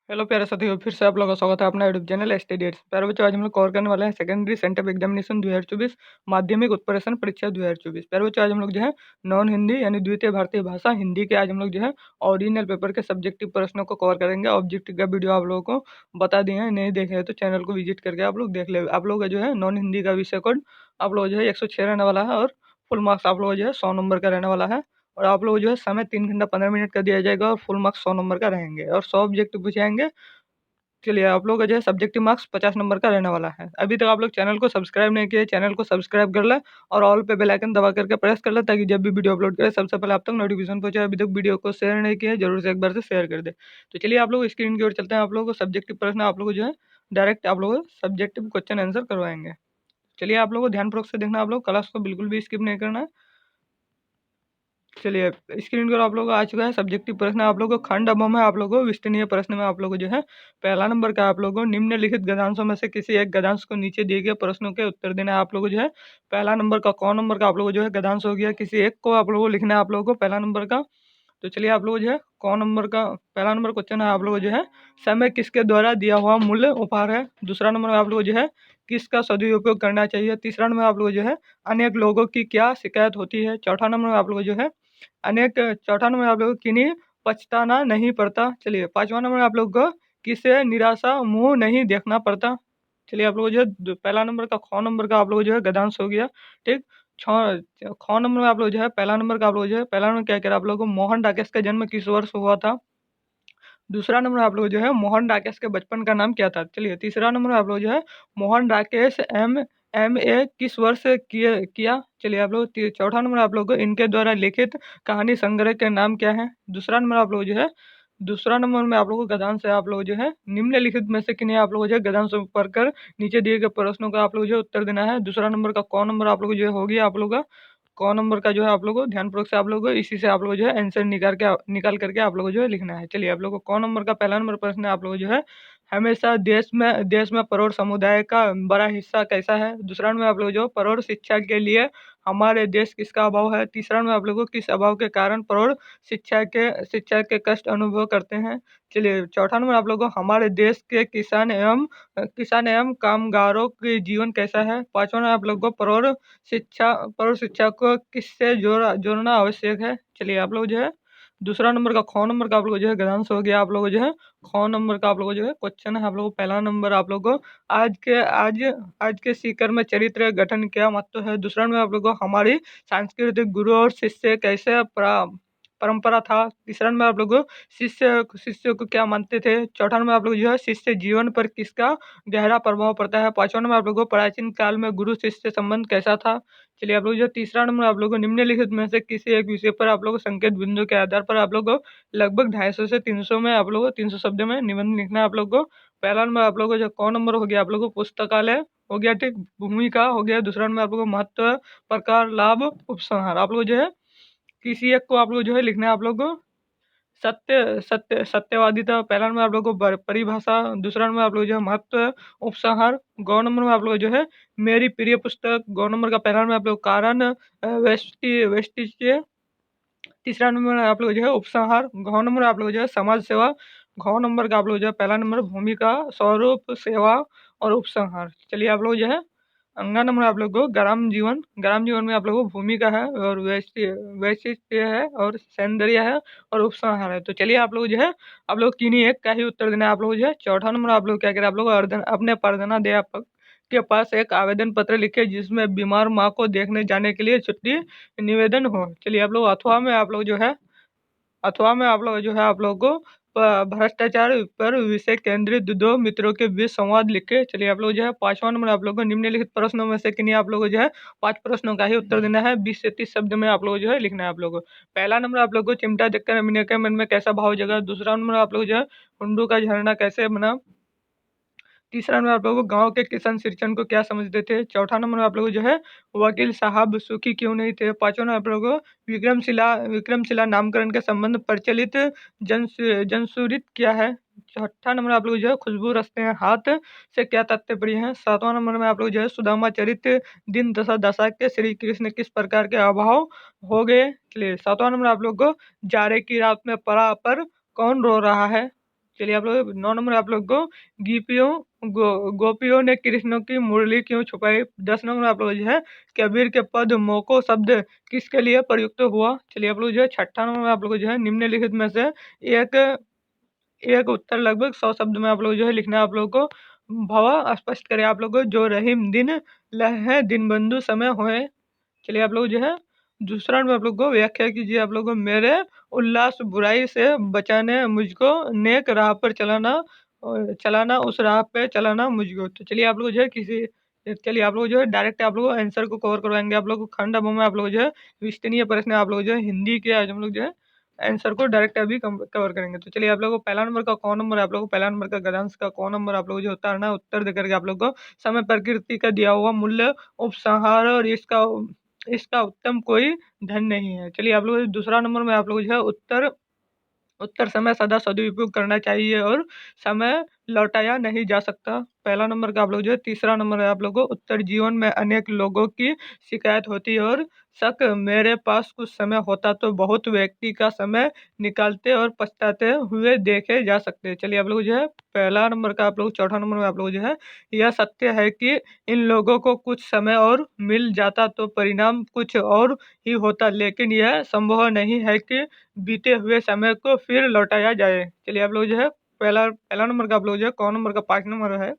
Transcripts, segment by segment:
Hello प्यारे साथियों, फिर से आप लोगों का स्वागत है अपना यूट्यूब चैनल स्टडी। प्यारे बच्चों, आज हम लोग कवर करने वाले हैं सेकेंडरी सेंटअप एग्जामिनेशन 2024 माध्यमिक उत्प्रेषण परीक्षा 2024। प्यारे बच्चों, आज हम लोग जो है नॉन हिंदी यानी द्वितीय भारतीय भाषा हिंदी के आज हम लोग जो है ओरिजिनल पेपर के सब्जेक्टिव प्रश्नों को कवर करेंगे। ऑब्जेक्टिव का वीडियो आप लोगों को बता दिए हैं, नहीं देखे हैं तो चैनल को विजिट करके आप लोग देख ले। आप लोग का जो है नॉन हिंदी का विषय कोड आप लोग जो है 106 रहने वाला है और फुल मार्क्स आप लोग जो है 100 नंबर का रहने वाला है। और आप लोग जो है समय 3 घंटा 15 मिनट का दिया जाएगा और फुल मार्क्स 100 नंबर का रहेंगे और 100 ऑब्जेक्टिव पूछे जाएंगे। चलिए, आप लोग का जो है सब्जेक्टिव मार्क्स 50 नंबर का रहने वाला है। अभी तक आप लोग चैनल को सब्सक्राइब नहीं किए, चैनल को सब्सक्राइब कर ले और ऑल पे बेल आइकन दबा करके प्रेस कर ले, ताकि जब भी वीडियो अपलोड करें सबसे पहले आप तक नोटिफिकेशन पहुंचे। अभी तक वीडियो को शेयर नहीं किया, जरूर से एक बार से शेयर कर दे। तो चलिए, आप लोग स्क्रीन की ओर चलते हैं। आप लोगों को सब्जेक्टिव प्रश्न आप लोग को जो है डायरेक्ट आप लोग सब्जेक्टिव क्वेश्चन आंसर करवाएंगे। चलिए, आप लोग को ध्यानपूर्वक से देखना, आप लोग क्लास को बिल्कुल भी स्किप नहीं करना है। चलिए, स्क्रीन पर आप लोग आ चुका है सब्जेक्टिव प्रश्न। आप लोगों को खंड अ में आप लोगों को विस्तरणीय प्रश्न में आप लोगों को जो है पहला नंबर का आप लोगों को निम्नलिखित गद्यांशों में से किसी एक गद्यांश को नीचे दिए गए प्रश्नों के उत्तर देना है। आप लोगों को जो है पहला नंबर का कौन नंबर का आप लोगों को जो है गद्यांश हो गया, किसी एक को आप लोगों को लिखना है आप लोगों को पहला नंबर का। तो चलिए, आप लोग जो है कौन नंबर का पहला नंबर क्वेश्चन है आप लोगों को जो है समय किसके द्वारा दिया हुआ मूल्य उपहार है। दूसरा नंबर में आप लोगों को जो है किसका सदुपयोग करना चाहिए। तीसरा नंबर में आप लोगों को जो है अनेक लोगों की क्या शिकायत होती है। चौथा नंबर में आप लोगों को जो है अनेक चौथा नंबर आप लोगों को किन्हीं पछताना नहीं पड़ता। चलिए, पांचवा नंबर आप लोग को किसे निराशा मुंह नहीं देखना पड़ता। चलिए, आप लोग जो है पहला नंबर का ख नंबर का आप लोग जो है गद्यांश हो गया। ठीक, ख नंबर में आप लोग जो है पहला नंबर का आप लोग जो है पहला नंबर क्या कह रहा है आप लोग को, मोहन राकेश का जन्म किस वर्ष हुआ था। दूसरा नंबर आप लोग जो है मोहन राकेश के बचपन का नाम क्या था। चलिए, तीसरा नंबर आप लोग जो है मोहन राकेश एम ए किस वर्ष किया। चलिए, आप लोग चौथा नंबर आप लोग को इनके द्वारा लिखित कहानी संग्रह के नाम क्या है। दूसरा नंबर में आप लोगों को गद्यांश है। आप लोग जो है निम्नलिखित में से किन्हें आप लोग जो है गद्यांश पढ़कर नीचे दिए गए प्रश्नों का आप लोग जो है उत्तर देना है। दूसरा नंबर का कौन नंबर आप लोग जो है हो गया आप लोग का कौन नंबर का जो है आप लोगों को ध्यानपूर्वक से आप लोगों को इसी से आप लोग जो है आंसर निकाल करके आप लोगों को जो है लिखना है। चलिए, आप लोगों को कौन नंबर का पहला नंबर प्रश्न है आप लोग जो है हमेशा देश में प्रौढ़ समुदाय का बड़ा हिस्सा कैसा है। दूसरा में आप लोग जो प्रौढ़ शिक्षा के लिए हमारे देश किसका अभाव है। तीसरा में आप लोगों को किस अभाव के कारण प्रौढ़ शिक्षा के कष्ट अनुभव करते हैं। चलिए, चौथा नंबर आप लोगों को हमारे देश के किसान एवं कामगारों के जीवन कैसा है। पांचवा नंबर आप लोगों को प्रौढ़ शिक्षा को किससे जोड़ना आवश्यक है। चलिए, आप लोग जो है दूसरा नंबर का ख नंबर का आप लोग जो है गद्यांश हो गया। आप लोग जो है ख नंबर का आप लोग जो है क्वेश्चन है। आप लोग पहला नंबर आप लोग को आज के सीकर में चरित्र गठन क्या महत्व है। दूसरा नंबर आप लोग को हमारी सांस्कृतिक गुरु और शिष्य कैसे परंपरा था। तीसरा नंबर आप लोग को शिष्य को क्या मानते थे। चौथा नंबर आप लोग जो है शिष्य जीवन पर किसका गहरा प्रभाव पड़ता है। पांचवा नंबर आप लोगों को प्राचीन काल में गुरु शिष्य संबंध कैसा था। चलिए, आप लोग जो तीसरा नंबर आप लोगों को निम्नलिखित में से किसी एक विषय पर आप लोग को संकेत बिंदु के आधार पर आप लोग को लगभग 250 से 300 में आप लोग को 300 शब्द में निबंध लिखना है। आप लोग को पहला नंबर आप लोग को जो कौन नंबर हो गया आप लोग को पुस्तकालय हो गया। ठीक, भूमिका हो गया। दूसरा नंबर आप लोग को महत्व, प्रकार, लाभ, उपसंहार। आप लोग जो है किसी एक को आप लोग जो है लिखना है। आप लोग को सत्यवादिता पहला नंबर आप लोग को परिभाषा। दूसरा नंबर आप लोग जो है महत्व, उपसंहार। गौ नंबर में आप लोग जो है मेरी प्रिय पुस्तक। गौ नंबर का पहला नंबर आप लोग कारण, वेस्टिज्य। तीसरा नंबर आप लोग जो है उपसंहार। घ नंबर आप लोग जो है समाज सेवा। घ नंबर का आप लोग जो है पहला नंबर भूमिका, स्वरूप, सेवा और उपसंहार। चलिए, आप लोग जो है अंगा नंबर आप लोग को ग्राम जीवन में आप लोगों को भूमिका है और वैशिष्ट्य है और सौंदर्य है और उपसंहार है। तो चलिए, आप लोग जो है आप लोग किन्हीं एक का ही उत्तर देना है। आप लोग जो है चौथा नंबर आप लोग क्या करें, आप लोग अपने प्रधानाध्यापक के पास एक आवेदन पत्र लिखे जिसमें बीमार माँ को देखने जाने के लिए छुट्टी निवेदन हो। चलिए, आप लोग अथवा में आप लोग जो है आप लोग को भ्रष्टाचार पर विषय केंद्रित दो मित्रों के बीच संवाद लिखे। चलिए, आप लोग जो है पांचवा नंबर आप लोग को निम्नलिखित प्रश्नों में से किन्हीं आप लोग को जो है 5 प्रश्नों का ही उत्तर देना है। 20 से 30 शब्द में आप लोग जो है लिखना है। आप लोग को पहला नंबर आप लोग को चिमटा देखकर अमीना के मन में कैसा भाव जगा। दूसरा नंबर आप लोग जो है हुंडू का झरना कैसे बना। तीसरा नंबर आप लोगों को गांव के किसान सिंचन को क्या समझते थे। चौथा नंबर आप लोगों को जो है वकील साहब सुखी क्यों नहीं थे। पांचवा नंबर आप लोगों को विक्रमशिला नामकरण के संबंध प्रचलित जनसुरित क्या है। छठा नंबर आप लोग जो है खुशबू रचते हैं हाथ से क्या तात्पर्य है। सातवां नंबर में आप लोग जो है सुदामा चरित्र दिन दशा दशा के श्री कृष्ण किस प्रकार के अभाव हो गए। चलिए, सातवां नंबर आप लोग को जाड़े की रात में पड़ा पर कौन रो रहा है। चलिए आप लोग 9 नंबर आप लोग को गोपियों ने कृष्ण की मुरली क्यों छुपाई। 10 नंबर आप लोग जो है कबीर के पद मोको शब्द किसके लिए प्रयुक्त हुआ। चलिए आप लोग जो है छठा नंबर आप लोग जो है निम्नलिखित में से एक एक उत्तर लगभग 100 शब्द में आप लोग जो है लिखना है आप लोग को। भव स्पष्ट करें आप लोग को, जो रहीम दिन लहे दिन बंधु समय होए। चलिए आप लोग जो है दूसरा नंबर आप लोग को व्याख्या कीजिए आप लोग को। मेरे उल्लास बुराई से बचाने मुझको नेक राह पर चलाना उस राह पे चलाना मुझको। तो चलिए आप लोग जो है चलिए आप लोग जो है डायरेक्ट आप लोग आंसर को कवर करवाएंगे आप लोग को। खंड अभव में आप लोग जो है विस्तृत प्रश्न आप लोग जो है हिंदी के आज हम लोग जो है आंसर को डायरेक्ट अभी कवर करेंगे। तो चलिए आप लोगों को पहला नंबर का कौन नंबर आप लोगों को पहला नंबर का गद्यांश का कौन नंबर आप लोग जो उतारना है, उत्तर देकर के आप लोग को समय प्रकृति का दिया हुआ मूल्य उपसंहार और इसका इसका उत्तम कोई धन नहीं है। चलिए आप लोग दूसरा नंबर में आप लोग जो है उत्तर उत्तर समय सदा सदुपयोग करना चाहिए और समय लौटाया नहीं जा सकता। पहला नंबर का आप लोग जो है तीसरा नंबर है आप लोगों को उत्तर जीवन में अनेक लोगों की शिकायत होती है और शक मेरे पास कुछ समय होता तो बहुत व्यक्ति का समय निकालते और पछताते हुए देखे जा सकते हैं। चलिए आप लोग जो है पहला नंबर का आप लोग चौथा नंबर में आप लोग जो है यह सत्य है कि इन लोगों को कुछ समय और मिल जाता तो परिणाम कुछ और ही होता, लेकिन यह संभव नहीं है कि बीते हुए समय को फिर लौटाया जाए। चलिए आप लोग जो है पहला पहला नंबर का आप लोग जो है कौन नंबर का 5 नंबर है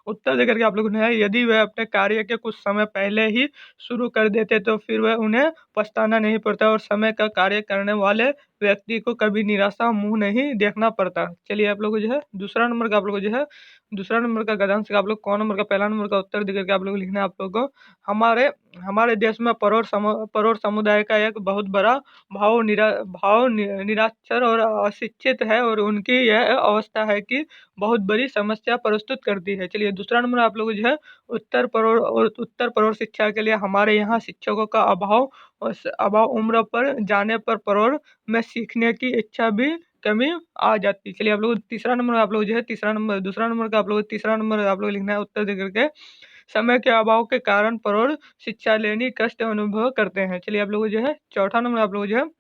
उत्तर देकर के आप लोगों ने है, यदि वह अपने कार्य के कुछ समय पहले ही शुरू कर देते तो फिर वह उन्हें पछताना नहीं पड़ता और समय का कार्य करने वाले व्यक्ति को कभी निराशा मुंह नहीं देखना पड़ता। चलिए आप लोग जो है दूसरा नंबर का आप लोग जो है दूसरा नंबर का गद्यांश का आप लोग कौन नंबर का पहला नंबर का उत्तर देकर के आप लोग लिखना है आप लोग को। हमारे हमारे देश में परोर समुदाय का एक बहुत बड़ा निराक्षर और अशिक्षित है और उनकी यह अवस्था है कि बहुत बड़ी समस्या प्रस्तुत करती है। चलिए दूसरा नंबर आप लोग जो है उत्तर परोर शिक्षा के लिए हमारे यहाँ शिक्षकों का अभाव और अभाव उम्र पर जाने पर परोर में सीखने की इच्छा भी कमी आ जाती है। चलिए आप लोग तीसरा नंबर आप लोग जो है तीसरा नंबर दूसरा नंबर का आप लोग तीसरा नंबर आप लोग लिखना है उत्तर दे करके समय के अभाव के कारण परोर शिक्षा लेनी कष्ट अनुभव करते हैं। चलिए आप लोग जो है चौथा नंबर आप लोग जो है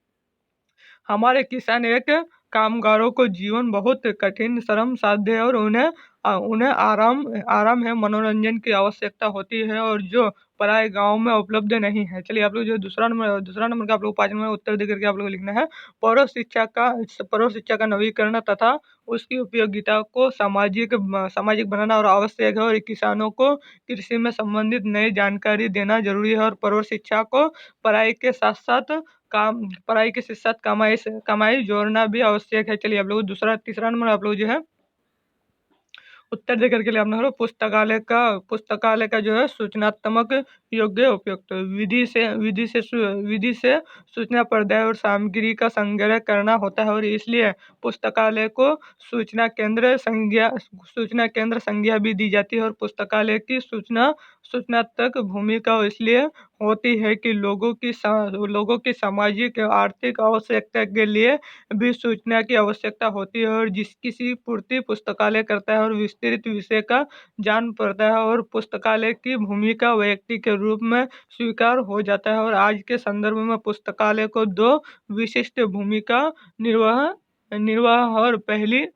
हमारे किसान एक कामगारों को जीवन बहुत कठिन श्रम साध्य है और उन्हें आराम आराम है मनोरंजन की आवश्यकता होती है और जो पराए गांव में उपलब्ध नहीं है। चलिए आप लोग जो दूसरा नंबर का आप लोग 5 नंबर उत्तर दे करके आप लोग लिखना है पौर शिक्षा का नवीकरण तथा उसकी उपयोगिता को सामाजिक बनाना और आवश्यक है और किसानों को कृषि में संबंधित नई जानकारी देना जरूरी है और पौर शिक्षा को पढ़ाई के साथ साथ पढ़ाई के साथ कमाई जोड़ना भी आवश्यक है। चलिए आप लोग तीसरा नंबर आप लोग जो है उत्तर देकर के लिए आपने कहा पुस्तकालय का जो है सूचनात्मक योग्य उपयुक्त विधि से सूचना प्रदाय और सामग्री का संग्रह करना होता है और इसलिए पुस्तकालय को सूचना केंद्र संज्ञा भी दी जाती है और पुस्तकालय की सूचनात्मक भूमिका इसलिए होती है कि लोगों की सामाजिक और आर्थिक आवश्यकता के लिए भी सूचना की आवश्यकता होती है और किसी पूर्ति पुस्तकालय करता है और विस्तृत विषय का जान पड़ता है और पुस्तकालय की भूमिका व्यक्ति के रूप में स्वीकार हो जाता है और आज के संदर्भ में पुस्तकालय को दो विशिष्ट भूमिका निर्वाह निर्वाह और पहली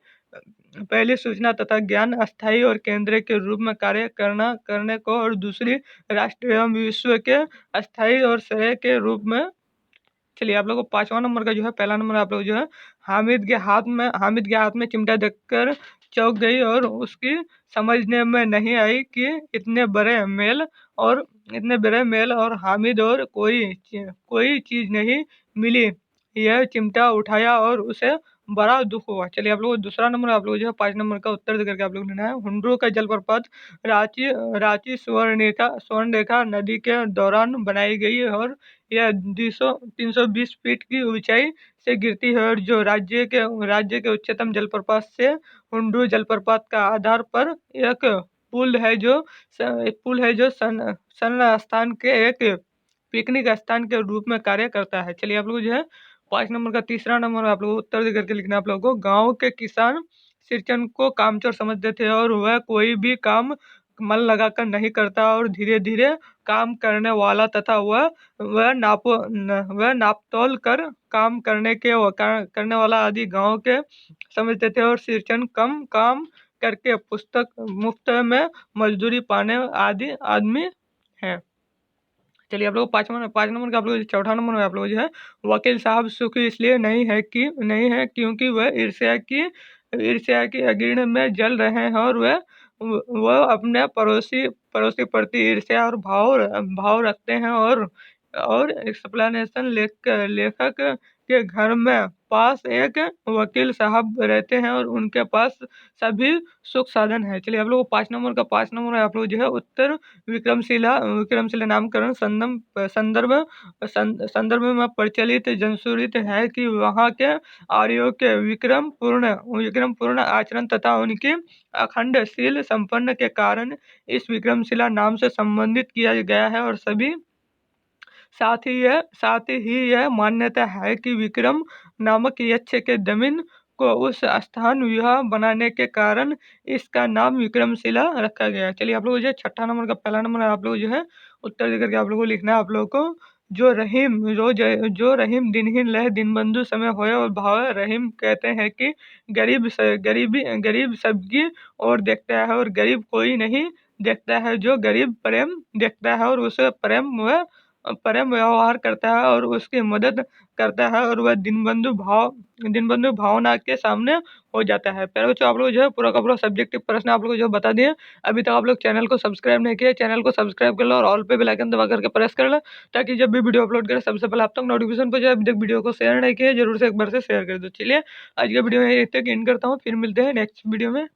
सूचना तथा ज्ञान अस्थायी और केंद्र के रूप में कार्य करने को और दूसरी राष्ट्र एवं विश्व के अस्थायी और श्रेय के रूप में। चलिए आप लोग को 5वां नंबर का जो है पहला नंबर आप लोग जो है हामिद के हाथ में चिमटा देखकर चौंक गई और उसकी समझने में नहीं आई कि इतने बड़े मेल और हामिद और कोई चीज नहीं मिली। यह चिमटा उठाया और उसे बड़ा दुख हुआ। चलिए आप लोग दूसरा नंबर आप लोग जो है 5 नंबर का उत्तर देकर के आप लोग लेना है। हुंड्रू का जलप्रपात रांची रांची स्वर्णरेखा नदी के दौरान बनाई गई है और यह 320 फीट की ऊंचाई से गिरती है और जो राज्य के उच्चतम जलप्रपात से हुंड्रू जलप्रपात का आधार पर एक पुल है जो सन स्थान के एक पिकनिक स्थान के रूप में कार्य करता है। चलिए आप लोग जो है 5 नंबर का तीसरा नंबर आप लोग उत्तर दे करके लिखना आप लोगों को। गांव के किसान सिंचन को कामचोर समझते थे और वह कोई भी काम मन लगाकर नहीं करता और धीरे धीरे काम करने वाला तथा वह नापतोल कर काम करने वाला आदि गांव के समझते थे और शीर्षन कम काम करके पुस्तक मुफ्त में मजदूरी पाने आदि आदमी हैं। चलिए आप लोग 5 नंबर का आप लोग चौथा नंबर में आप लोग जो है वकील साहब सुखी इसलिए नहीं है क्योंकि वह ईर्ष्या की अग्नि में जल रहे हैं और वह अपने पड़ोसी पड़ोसी प्रति ईर्ष्या और भाव रखते हैं और एक्सप्लेनेशन लेखक के घर में पास एक वकील साहब रहते हैं और उनके पास सभी सुख साधन है। चलिए आप लोग 5 नंबर आप लोग जो है उत्तर विक्रमशिला नामकरण संदर्भ में प्रचलित जनश्रुति है कि वहाँ के आर्यों के विक्रम पूर्ण आचरण तथा उनकी अखंड शील संपन्न के कारण इस विक्रमशिला नाम से संबंधित किया गया है और सभी साथ ही यह मान्यता है कि विक्रम नामक यक्ष के जमीन को उस स्थान विवाह बनाने के कारण इसका नाम विक्रमशिला रखा गया। चलिए आप लोग जो छठा नंबर का पहला नंबर आप लोग जो है उत्तर देकर के आप लोगों को लिखना है आप लोगों को जो रहीम दिनहीन लह दीनबंधु समय होए और भाव रहीम कहते हैं कि गरीब सबकी ओर देखता है और गरीब कोई नहीं देखता है जो गरीब प्रेम देखता है और उसे प्रेम व्यवहार करता है और उसकी मदद करता है और वह दीनबंधु भावना के सामने हो जाता है। पहले बच्चों आप लोग जो है पूरा का पूरा सब्जेक्टिव प्रश्न आप लोग जो बता दिए। अभी तक आप लोग चैनल को सब्सक्राइब नहीं किया, चैनल को सब्सक्राइब कर लो और ऑल पे बेल आइकन दबा करके प्रेस कर लो ताकि जब भी वीडियो अपलोड करें सबसे पहले आप तक नोटिफिकेशन पहुंचे। अभी तक वीडियो को शेयर नहीं किया जरूर से एक बार से शेयर कर दो। चलिए आज के वीडियो में यही तक एंड करता हूँ, फिर मिलते हैं नेक्स्ट वीडियो में।